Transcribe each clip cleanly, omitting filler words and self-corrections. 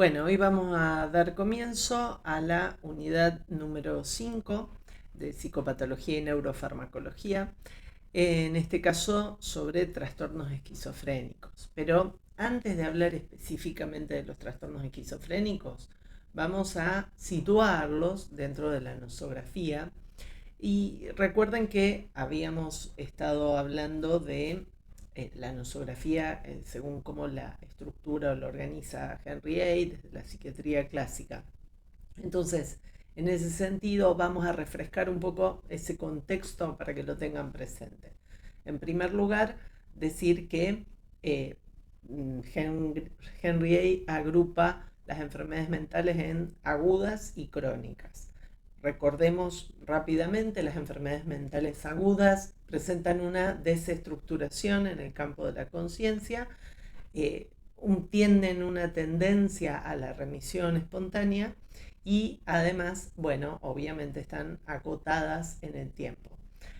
Bueno, hoy vamos a dar comienzo a la unidad número 5 de psicopatología y neurofarmacología, en este caso sobre trastornos esquizofrénicos. Pero antes de hablar específicamente de los trastornos esquizofrénicos, vamos a situarlos dentro de la nosografía. Y recuerden que habíamos estado hablando de la nosografía según cómo la estructura o la organiza Henry Aid, la psiquiatría clásica. Entonces, en ese sentido, vamos a refrescar un poco ese contexto para que lo tengan presente. En primer lugar, decir que eh, Henry Aid agrupa las enfermedades mentales en agudas y crónicas. Recordemos rápidamente, las enfermedades mentales agudas presentan una desestructuración en el campo de la conciencia, eh, tienden una tendencia a la remisión espontánea y además, bueno, obviamente están acotadas en el tiempo.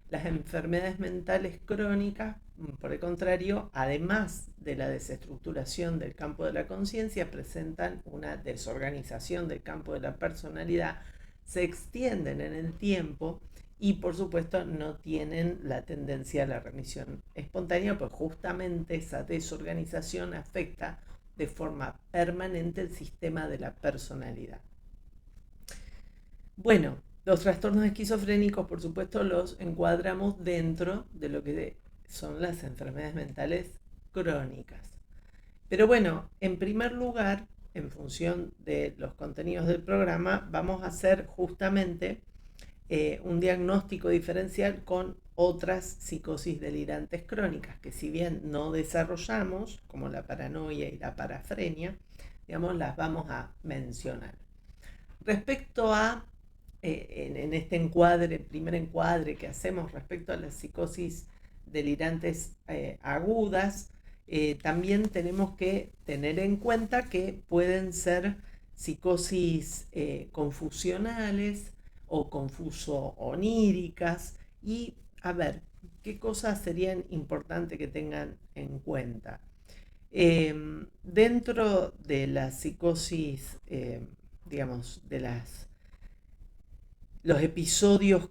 Las enfermedades mentales crónicas, por el contrario, además de la desestructuración del campo de la conciencia, presentan una desorganización del campo de la personalidad, se extienden en el tiempo y por supuesto no tienen la tendencia a la remisión espontánea, pues justamente esa desorganización afecta de forma permanente el sistema de la personalidad. Bueno, los trastornos esquizofrénicos, por supuesto, los encuadramos dentro de lo que son las enfermedades mentales crónicas. Pero bueno, en primer lugar, en función de los contenidos del programa, vamos a hacer justamente un diagnóstico diferencial con otras psicosis delirantes crónicas, que si bien no desarrollamos, como la paranoia y la parafrenia, digamos, las vamos a mencionar. Respecto a, en este encuadre, primer encuadre que hacemos respecto a las psicosis delirantes agudas, también tenemos que tener en cuenta que pueden ser psicosis confusionales o confuso oníricas y a ver, ¿qué cosas serían importantes que tengan en cuenta? Dentro de la psicosis, digamos, de los episodios,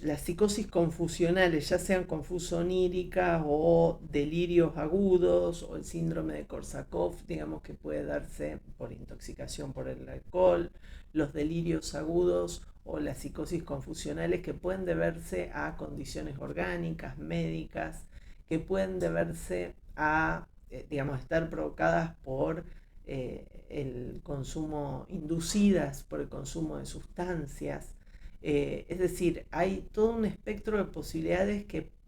las psicosis confusionales, ya sean confuso oníricas o delirios agudos o el síndrome de Korsakoff, digamos que puede darse por intoxicación por el alcohol, los delirios agudos o las psicosis confusionales que pueden deberse a condiciones orgánicas, médicas, que pueden deberse a, digamos, estar provocadas por el consumo, inducidas por el consumo de sustancias. Es decir, hay todo un espectro de posibilidades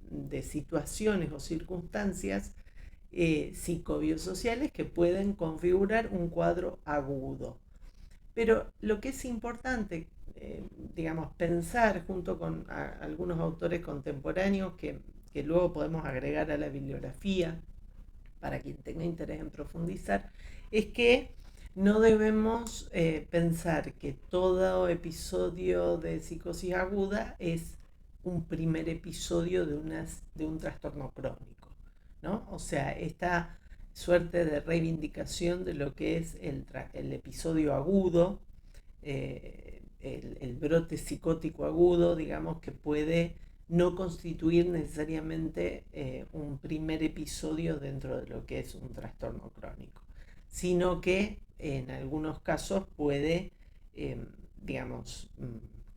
de situaciones o circunstancias psicobiosociales que pueden configurar un cuadro agudo. Pero lo que es importante, digamos, pensar junto con algunos autores contemporáneos que luego podemos agregar a la bibliografía para quien tenga interés en profundizar, es que no debemos pensar que todo episodio de psicosis aguda es un primer episodio de un trastorno crónico, ¿no? O sea, esta suerte de reivindicación de lo que es el episodio agudo, el brote psicótico agudo, digamos, que puede no constituir necesariamente un primer episodio dentro de lo que es un trastorno crónico, sino que en algunos casos puede, digamos,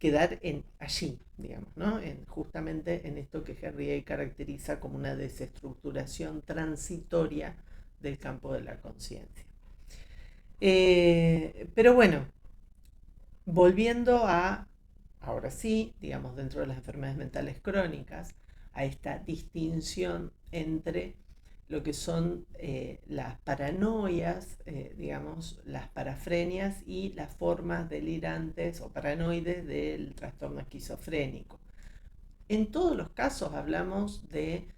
quedar allí, digamos, ¿no? Justamente en esto que Henry caracteriza como una desestructuración transitoria del campo de la conciencia. Pero bueno, volviendo a, ahora sí, digamos, dentro de las enfermedades mentales crónicas, a esta distinción entre lo que son las paranoias, digamos, las parafrenias y las formas delirantes o paranoides del trastorno esquizofrénico. En todos los casos hablamos de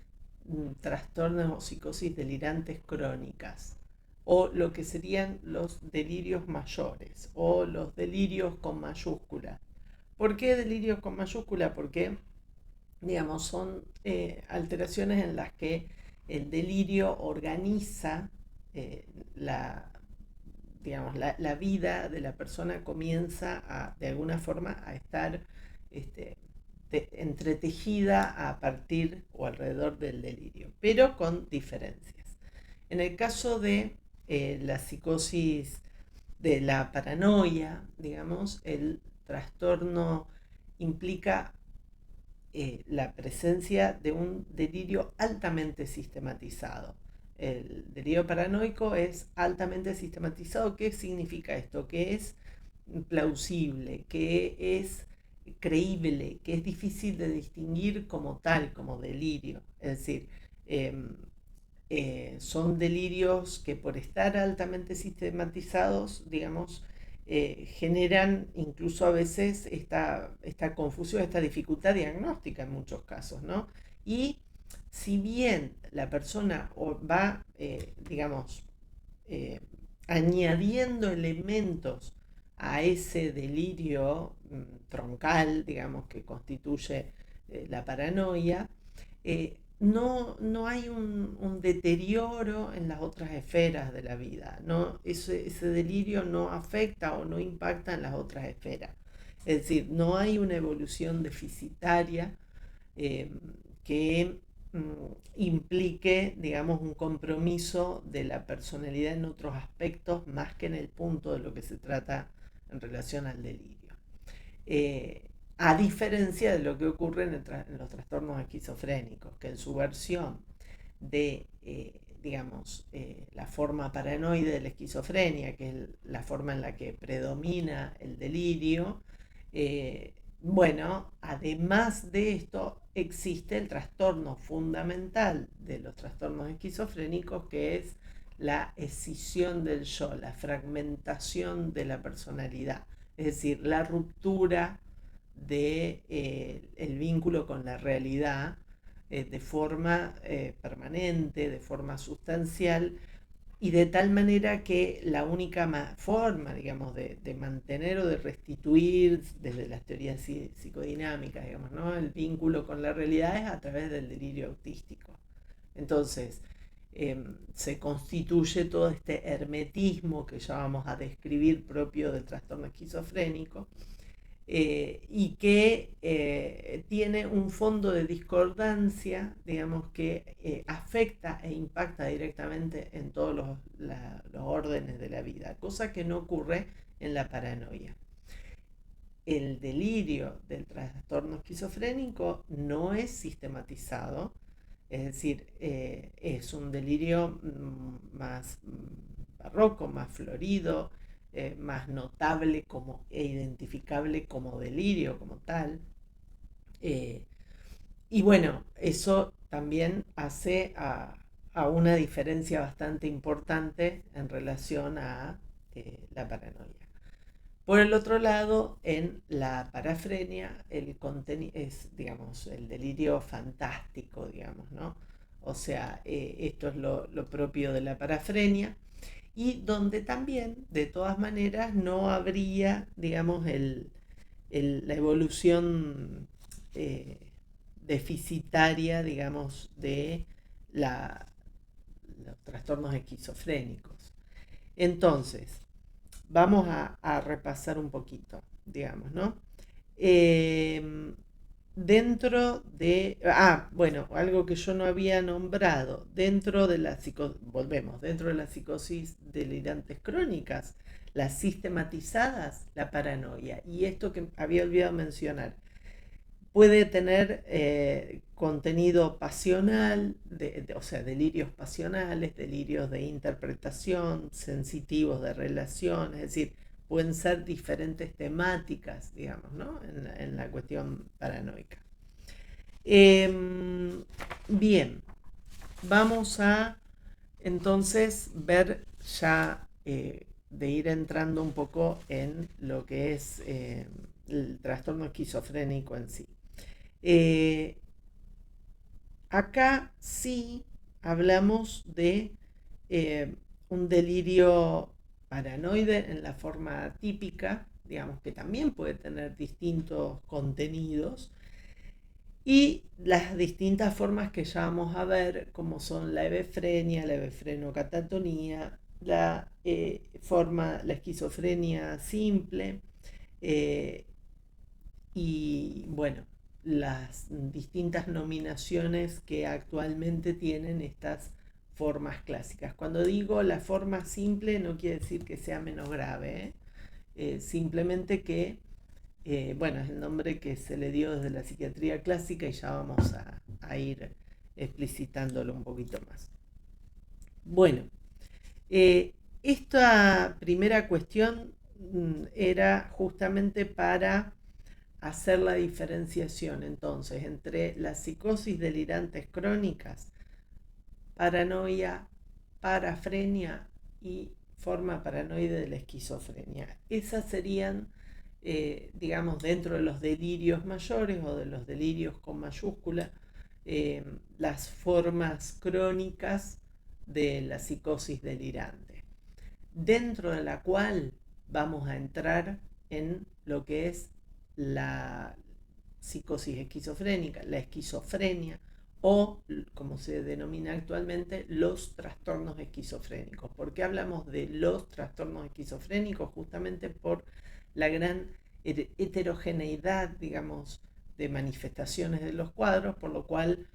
trastornos o psicosis delirantes crónicas, o lo que serían los delirios mayores, o los delirios con mayúscula. ¿Por qué delirios con mayúscula? Porque, digamos, son alteraciones en las que el delirio organiza la, digamos, la vida de la persona comienza de alguna forma a estar este, entretejida a partir o alrededor del delirio, pero con diferencias. En el caso de la psicosis de la paranoia, digamos, el trastorno implica la presencia de un delirio altamente sistematizado. El delirio paranoico es altamente sistematizado. ¿Qué significa esto? Que es plausible, que es creíble, que es difícil de distinguir como tal, como delirio. Es decir, eh, son delirios que por estar altamente sistematizados, digamos, generan incluso a veces esta confusión, esta dificultad diagnóstica en muchos casos, ¿no? Y si bien la persona va, digamos, eh, añadiendo elementos a ese delirio troncal, digamos, que constituye la paranoia, no hay un deterioro en las otras esferas de la vida. ¿No? Ese delirio no afecta o no impacta en las otras esferas. Es decir, no hay una evolución deficitaria eh, que implique, digamos, un compromiso de la personalidad en otros aspectos más que en el punto de lo que se trata en relación al delirio. Eh, a diferencia de lo que ocurre en los trastornos esquizofrénicos, que en su versión de, digamos, la forma paranoide de la esquizofrenia, que es la forma en la que predomina el delirio, bueno, además de esto, existe el trastorno fundamental de los trastornos esquizofrénicos, que es la escisión del yo, la fragmentación de la personalidad, es decir, la ruptura de, el vínculo con la realidad de forma permanente, de forma sustancial, y de tal manera que la única forma, digamos, de mantener o de restituir desde las teorías psicodinámicas, digamos, ¿no? El vínculo con la realidad es a través del delirio autístico. Entonces, se constituye todo este hermetismo que ya vamos a describir propio del trastorno esquizofrénico, y que tiene un fondo de discordancia, digamos, que afecta e impacta directamente en todos los órdenes de la vida, cosa que no ocurre en la paranoia. El delirio del trastorno esquizofrénico no es sistematizado, es decir, es un delirio más barroco, más florido, más notable como, e identificable como delirio, como tal. Eh, y bueno, eso también hace a una diferencia bastante importante en relación a la paranoia. Por el otro lado, en la parafrenia, el es, digamos, el delirio fantástico, digamos, ¿no? O sea, esto es lo propio de la parafrenia, y donde también, de todas maneras, no habría, digamos, la evolución eh, deficitaria, digamos, de la, los trastornos esquizofrénicos. Entonces, vamos a repasar un poquito, digamos, ¿no? Eh, dentro de, bueno, algo que yo no había nombrado, dentro de la volvemos, dentro de las psicosis delirantes crónicas, las sistematizadas, la paranoia, y esto que había olvidado mencionar, puede tener contenido pasional, o sea, delirios pasionales, delirios de interpretación, sensitivos de relación, es decir, pueden ser diferentes temáticas, digamos, ¿no? En la cuestión paranoica. Bien, vamos a entonces ver ya de ir entrando un poco en lo que es el trastorno esquizofrénico en sí. Eh, acá sí hablamos de un delirio paranoide en la forma típica, digamos que también puede tener distintos contenidos, y las distintas formas que ya vamos a ver, como son la hebefrenia, la hebefrenocatatonía, la esquizofrenia simple, eh, y bueno, las distintas nominaciones que actualmente tienen estas formas clásicas. Cuando digo la forma simple no quiere decir que sea menos grave, ¿eh? Simplemente que, bueno, es el nombre que se le dio desde la psiquiatría clásica y ya vamos a ir explicitándolo un poquito más. Bueno, esta primera cuestión era justamente para hacer la diferenciación entonces entre las psicosis delirantes crónicas, paranoia, parafrenia y forma paranoide de la esquizofrenia. Esas serían, digamos, dentro de los delirios mayores o de los delirios con mayúscula, las formas crónicas de la psicosis delirante, dentro de la cual vamos a entrar en lo que es la psicosis esquizofrénica, la esquizofrenia o, como se denomina actualmente, los trastornos esquizofrénicos. ¿Por qué hablamos de los trastornos esquizofrénicos? Justamente por la gran heterogeneidad, digamos, de manifestaciones de los cuadros, por lo cual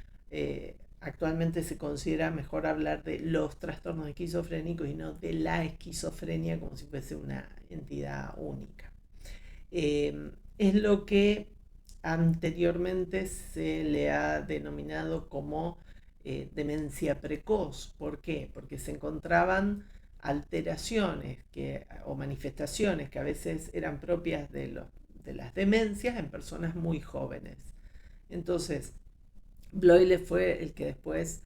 actualmente se considera mejor hablar de los trastornos esquizofrénicos y no de la esquizofrenia como si fuese una entidad única. Es lo que anteriormente se le ha denominado como demencia precoz. ¿Por qué? Porque se encontraban alteraciones o manifestaciones que a veces eran propias de las demencias en personas muy jóvenes. Entonces, Bloyle fue el que después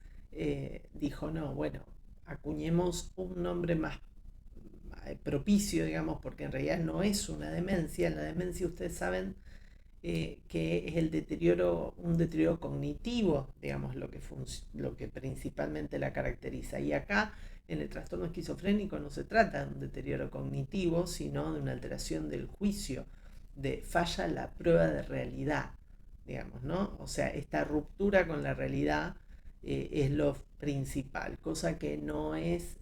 dijo, no, bueno, acuñemos un nombre más propicio, digamos, porque en realidad no es una demencia. En la demencia ustedes saben que es el deterioro, un deterioro cognitivo, digamos, lo que principalmente la caracteriza. Y acá, en el trastorno esquizofrénico, no se trata de un deterioro cognitivo, sino de una alteración del juicio, de falla la prueba de realidad, digamos, ¿no? O sea, esta ruptura con la realidad es lo principal, cosa que no es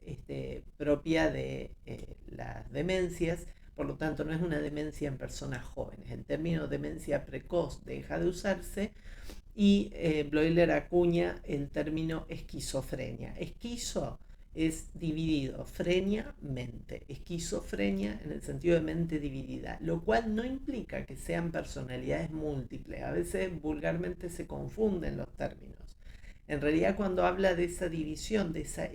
propia de las demencias. Por lo tanto, no es una demencia en personas jóvenes. El término demencia precoz deja de usarse y Bloiler acuña el término esquizofrenia. Esquizo es dividido, frenia, mente. Esquizofrenia en el sentido de mente dividida, lo cual no implica que sean personalidades múltiples. A veces vulgarmente se confunden los términos. En realidad, cuando habla de esa división, de esa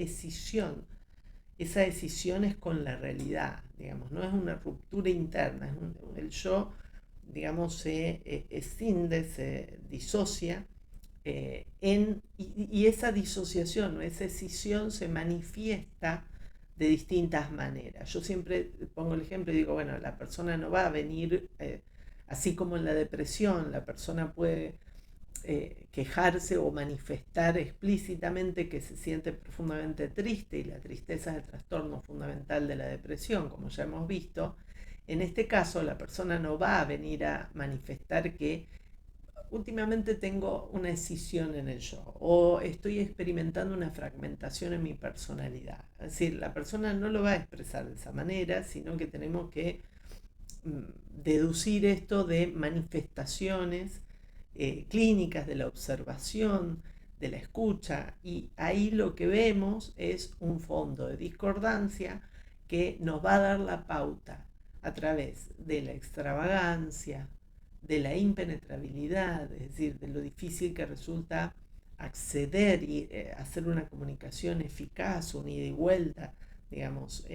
decisión es con la realidad, digamos, no es una ruptura interna, el yo, digamos, se escinde, se disocia, y esa disociación o esa escisión se manifiesta de distintas maneras. Yo siempre pongo el ejemplo y digo, bueno, la persona no va a venir, así como en la depresión, la persona puede quejarse o manifestar explícitamente que se siente profundamente triste, y la tristeza es el trastorno fundamental de la depresión, como ya hemos visto. En este caso, la persona no va a venir a manifestar que últimamente tengo una escisión en el yo o estoy experimentando una fragmentación en mi personalidad. Es decir, la persona no lo va a expresar de esa manera, sino que tenemos que deducir esto de manifestaciones clínicas de la observación, de la escucha, y ahí lo que vemos es un fondo de discordancia que nos va a dar la pauta a través de la extravagancia, de la impenetrabilidad, es decir, de lo difícil que resulta acceder y hacer una comunicación eficaz, un ida y vuelta, digamos,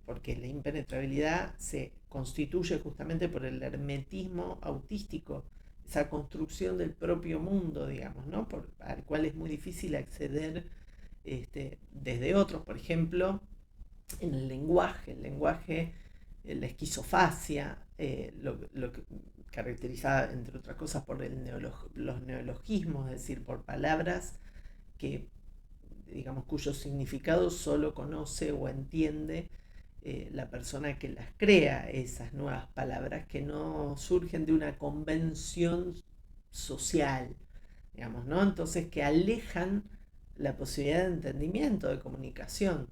porque la impenetrabilidad se constituye justamente por el hermetismo autístico, esa construcción del propio mundo, digamos, ¿no? Al cual es muy difícil acceder desde otros, por ejemplo, en el lenguaje, la esquizofasia, lo que caracterizada, entre otras cosas, por los neologismos, es decir, por palabras que, digamos, cuyo significado solo conoce o entiende la persona que las crea, esas nuevas palabras que no surgen de una convención social, digamos, ¿no? Entonces, que alejan la posibilidad de entendimiento, de comunicación.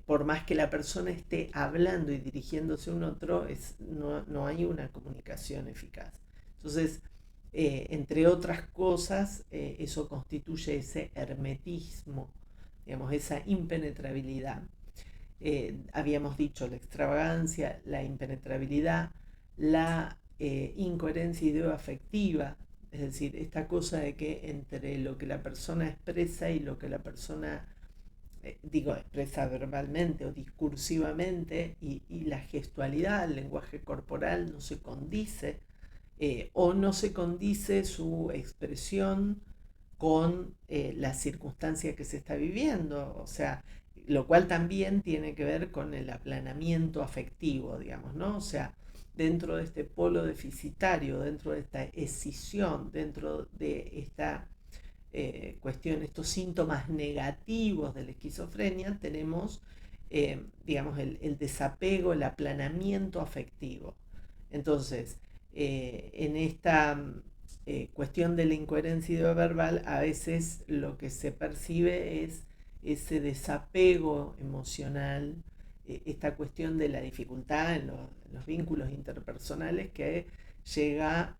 por más que la persona esté hablando y dirigiéndose a un otro, no hay una comunicación eficaz. Entonces, entre otras cosas, eso constituye ese hermetismo, digamos, esa impenetrabilidad. Habíamos dicho la extravagancia, la impenetrabilidad, la incoherencia ideoafectiva, es decir, esta cosa de que entre lo que la persona expresa y lo que la persona, expresa verbalmente o discursivamente y la gestualidad, el lenguaje corporal no se condice, o no se condice su expresión con la circunstancia que se está viviendo, o sea, lo cual también tiene que ver con el aplanamiento afectivo, digamos, ¿no? O sea, dentro de este polo deficitario, dentro de esta escisión, dentro de esta cuestión, estos síntomas negativos de la esquizofrenia, tenemos, digamos, el desapego, el aplanamiento afectivo. Entonces, en esta cuestión de la incoherencia ideoverbal, a veces lo que se percibe es ese desapego emocional, esta cuestión de la dificultad en los vínculos interpersonales que llega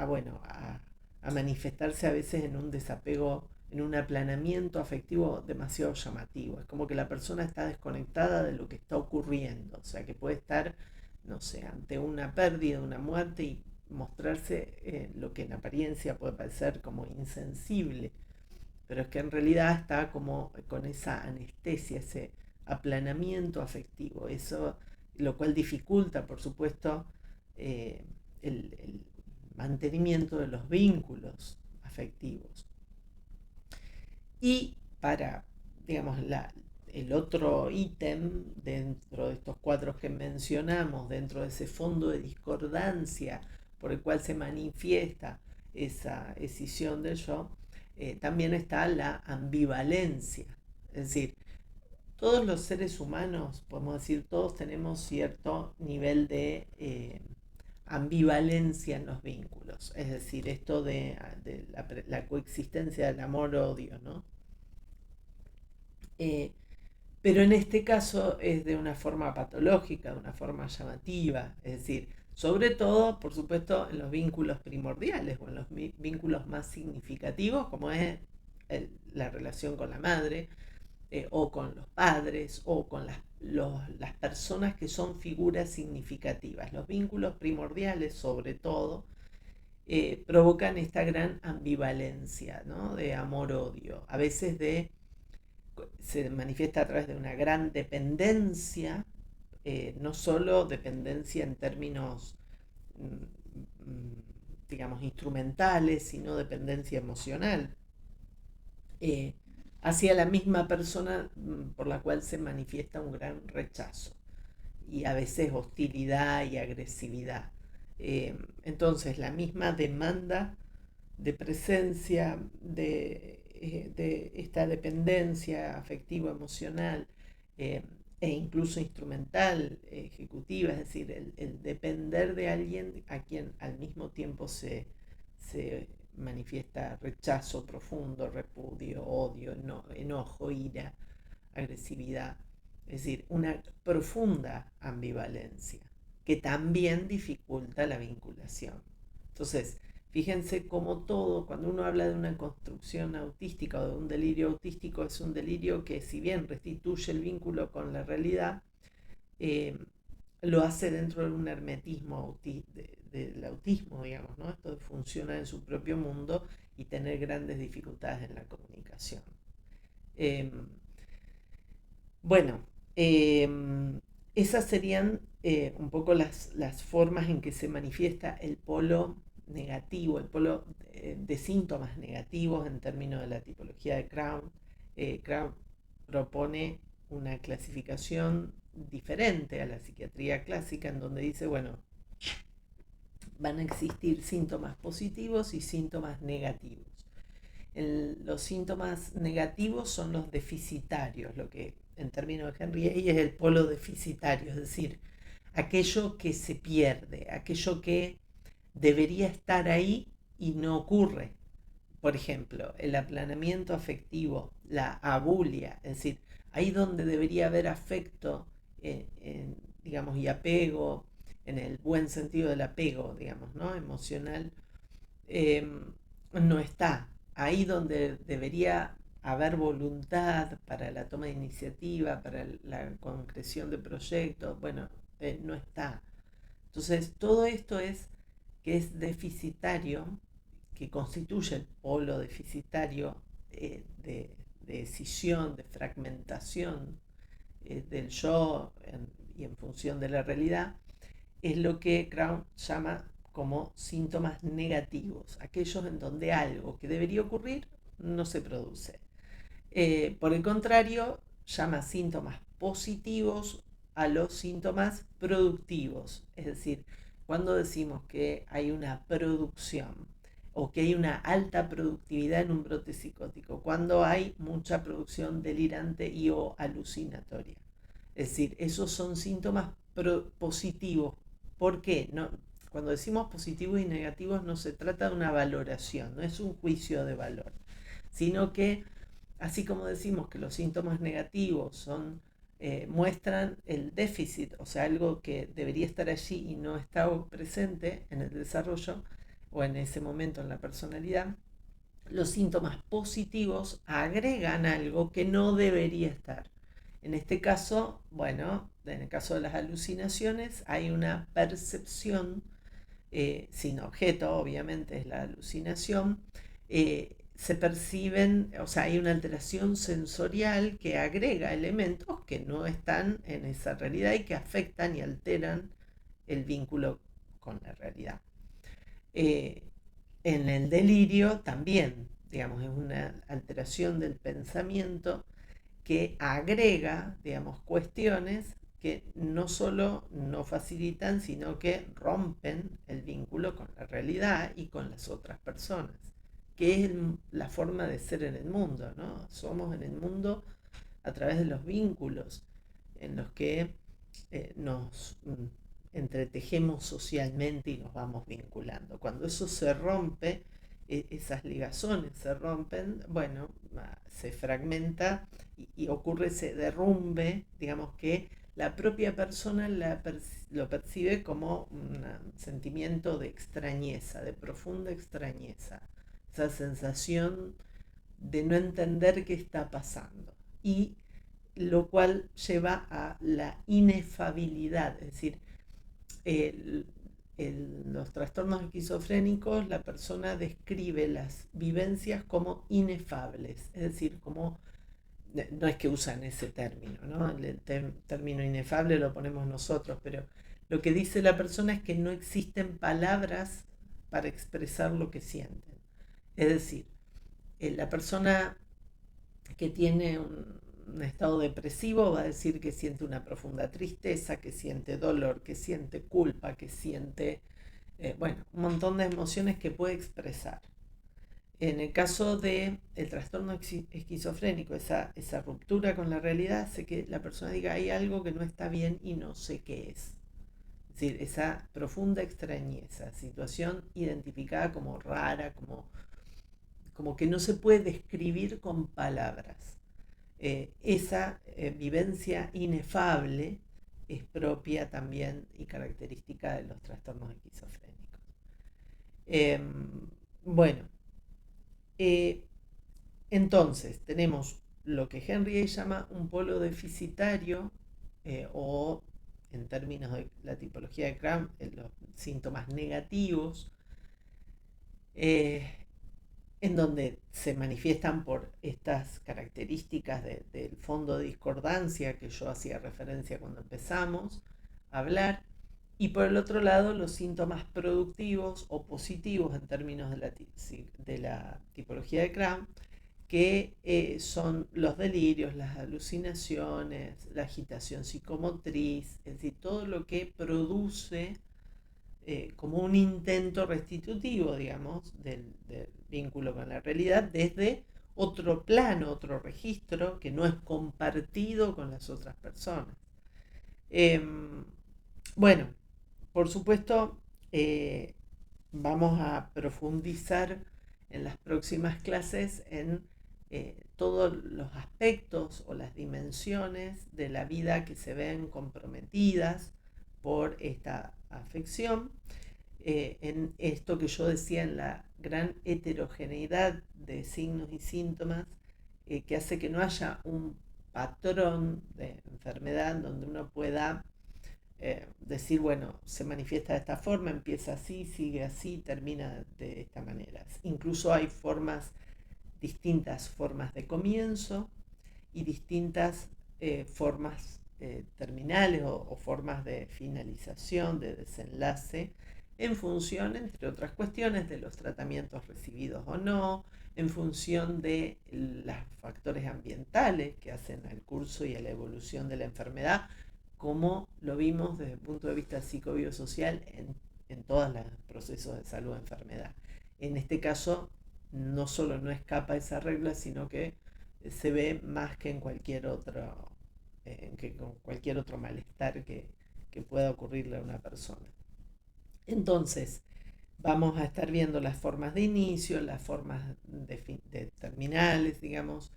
bueno, a manifestarse a veces en un desapego, en un aplanamiento afectivo demasiado llamativo. Es como que la persona está desconectada de lo que está ocurriendo, o sea que puede estar, no sé, ante una pérdida, una muerte y mostrarse lo que en apariencia puede parecer como insensible, pero es que en realidad está como con esa anestesia, ese aplanamiento afectivo, eso, lo cual dificulta, por supuesto, el mantenimiento de los vínculos afectivos. Y para, digamos, el otro ítem dentro de estos cuatro que mencionamos, dentro de ese fondo de discordancia por el cual se manifiesta esa escisión del yo, también está la ambivalencia. Es decir, todos los seres humanos, podemos decir, todos tenemos cierto nivel de ambivalencia en los vínculos. Es decir, esto de la coexistencia del amor-odio, ¿no? Eh, pero en este caso es de una forma patológica, de una forma llamativa, es decir, sobre todo, por supuesto, en los vínculos primordiales o en los vínculos más significativos, como es la relación con la madre, o con los padres, o con las personas que son figuras significativas. Los vínculos primordiales, sobre todo, provocan esta gran ambivalencia, ¿no? De amor-odio, a veces se manifiesta a través de una gran dependencia, no solo dependencia en términos, digamos, instrumentales, sino dependencia emocional, eh, hacia la misma persona, por la cual se manifiesta un gran rechazo y a veces hostilidad y agresividad. Entonces, la misma demanda de presencia, de esta dependencia afectiva, emocional, eh, e incluso instrumental, ejecutiva, es decir, el depender de alguien a quien al mismo tiempo se manifiesta rechazo profundo, repudio, odio, enojo, ira, agresividad. Es decir, una profunda ambivalencia que también dificulta la vinculación. Entonces, fíjense cómo todo, cuando uno habla de una construcción autística o de un delirio autístico, es un delirio que, si bien restituye el vínculo con la realidad, eh, lo hace dentro de un hermetismo del autismo, digamos, ¿no? Esto funciona en su propio mundo y tener grandes dificultades en la comunicación. Eh, bueno, eh, esas serían un poco las formas en que se manifiesta el polo negativo, el polo de síntomas negativos en términos de la tipología de Crown. Crown propone una clasificación diferente a la psiquiatría clásica, en donde dice, bueno, van a existir síntomas positivos y síntomas negativos. Los síntomas negativos son los deficitarios, lo que en términos de Henry A. es el polo deficitario, es decir, aquello que se pierde, aquello que debería estar ahí y no ocurre. Por ejemplo, el aplanamiento afectivo, la abulia, es decir, ahí donde debería haber afecto, digamos, y apego, en el buen sentido del apego, digamos, ¿no? Emocional, eh, no está. Ahí donde debería haber voluntad para la toma de iniciativa, para la concreción de proyectos, bueno, no está. Entonces, todo esto es que es deficitario, que constituye el polo deficitario, de escisión, de fragmentación, del yo y en función de la realidad, es lo que Crown llama como síntomas negativos, aquellos en donde algo que debería ocurrir no se produce. Por el contrario, llama síntomas positivos a los síntomas productivos. Es decir, cuando decimos que hay una producción o que hay una alta productividad en un brote psicótico, cuando hay mucha producción delirante y o alucinatoria. Es decir, esos son síntomas positivos. ¿Por qué? No, cuando decimos positivos y negativos no se trata de una valoración, no es un juicio de valor, sino que así como decimos que los síntomas negativos muestran el déficit, o sea, algo que debería estar allí y no está presente en el desarrollo o en ese momento en la personalidad, los síntomas positivos agregan algo que no debería estar. En este caso, bueno, en el caso de las alucinaciones, hay una percepción sin objeto, obviamente es la alucinación, se perciben, o sea, hay una alteración sensorial que agrega elementos que no están en esa realidad y que afectan y alteran el vínculo con la realidad. Eh, en el delirio también, digamos, es una alteración del pensamiento que agrega, digamos, cuestiones que no solo no facilitan, sino que rompen el vínculo con la realidad y con las otras personas, que es la forma de ser en el mundo, ¿no? Somos en el mundo a través de los vínculos en los que nos entretejemos socialmente y nos vamos vinculando. Cuando eso se rompe, esas ligazones se rompen, bueno, se fragmenta y ocurre ese derrumbe, digamos que la propia persona lo percibe como un sentimiento de extrañeza, de profunda extrañeza, esa sensación de no entender qué está pasando. Y lo cual lleva a la inefabilidad, es decir, el, los trastornos esquizofrénicos, la persona describe las vivencias como inefables, es decir, como no es que usan ese término, ¿no? El término inefable lo ponemos nosotros, pero lo que dice la persona es que no existen palabras para expresar lo que sienten. Es decir, la persona que tiene un estado depresivo va a decir que siente una profunda tristeza, que siente dolor, que siente culpa, que siente, bueno, un montón de emociones que puede expresar. En el caso del trastorno esquizofrénico, esa ruptura con la realidad hace que la persona diga hay algo que no está bien y no sé qué es. Es decir, esa profunda extrañeza, situación identificada como rara, como que no se puede describir con palabras. Esa vivencia inefable es propia también y característica de los trastornos esquizofrénicos. Eh, bueno, eh, entonces tenemos lo que Henry A. llama un polo deficitario, o en términos de la tipología de Cram, los síntomas negativos, eh, en donde se manifiestan por estas características del fondo de discordancia que yo hacía referencia cuando empezamos a hablar, y por el otro lado los síntomas productivos o positivos en términos de la tipología de Cram, que son los delirios, las alucinaciones, la agitación psicomotriz, es decir, todo lo que produce como un intento restitutivo, digamos, del vínculo con la realidad desde otro plano, otro registro que no es compartido con las otras personas. Eh, bueno, por supuesto, vamos a profundizar en las próximas clases en todos los aspectos o las dimensiones de la vida que se ven comprometidas por esta afección. En esto que yo decía, en la gran heterogeneidad de signos y síntomas, que hace que no haya un patrón de enfermedad donde uno pueda decir, bueno, se manifiesta de esta forma, empieza así, sigue así, termina de esta manera. Incluso hay distintas formas de comienzo y distintas formas terminales o formas de finalización, de desenlace, en función, entre otras cuestiones, de los tratamientos recibidos o no, en función de los factores ambientales que hacen al curso y a la evolución de la enfermedad, como lo vimos desde el punto de vista psicobiosocial en todos los procesos de salud o enfermedad. En este caso, no solo no escapa esa regla, sino que se ve más que en con cualquier otro malestar que pueda ocurrirle a una persona. Entonces, vamos a estar viendo las formas de inicio, las formas de terminales, digamos,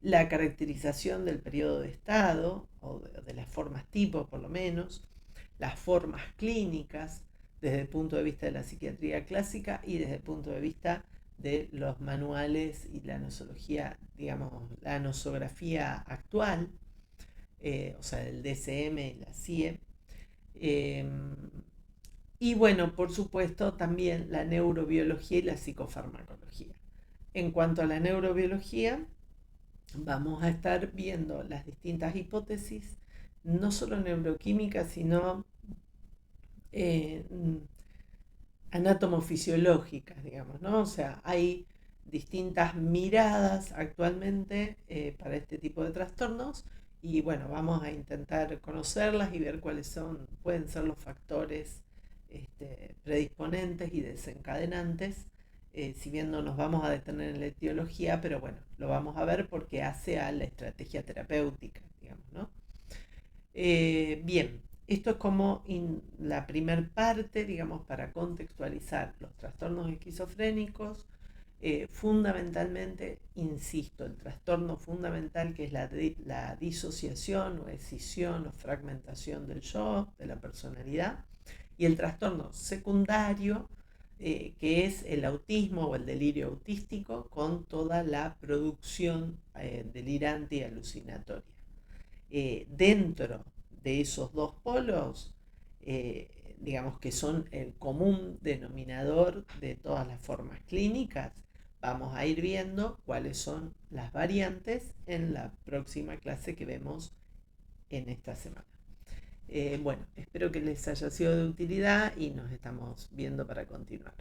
la caracterización del periodo de estado, o de las formas tipo por lo menos, las formas clínicas desde el punto de vista de la psiquiatría clásica y desde el punto de vista de los manuales y la nosología, digamos, la nosografía actual, o sea, el DSM y la CIE. Eh, y bueno, por supuesto, también la neurobiología y la psicofarmacología. En cuanto a la neurobiología, vamos a estar viendo las distintas hipótesis, no solo neuroquímicas, sino eh, anatomofisiológicas, digamos, ¿no? O sea, hay distintas miradas actualmente para este tipo de trastornos y bueno, vamos a intentar conocerlas y ver pueden ser los factores predisponentes y desencadenantes, si bien no nos vamos a detener en la etiología, pero bueno, lo vamos a ver porque hace a la estrategia terapéutica, digamos, ¿no? Bien, esto es como la primer parte, digamos, para contextualizar los trastornos esquizofrénicos. Fundamentalmente, insisto, el trastorno fundamental que es la disociación o escisión o fragmentación del yo, de la personalidad, y el trastorno secundario, que es el autismo o el delirio autístico con toda la producción delirante y alucinatoria. Dentro de esos dos polos, digamos que son el común denominador de todas las formas clínicas, vamos a ir viendo cuáles son las variantes en la próxima clase que vemos en esta semana. Bueno, espero que les haya sido de utilidad y nos estamos viendo para continuar.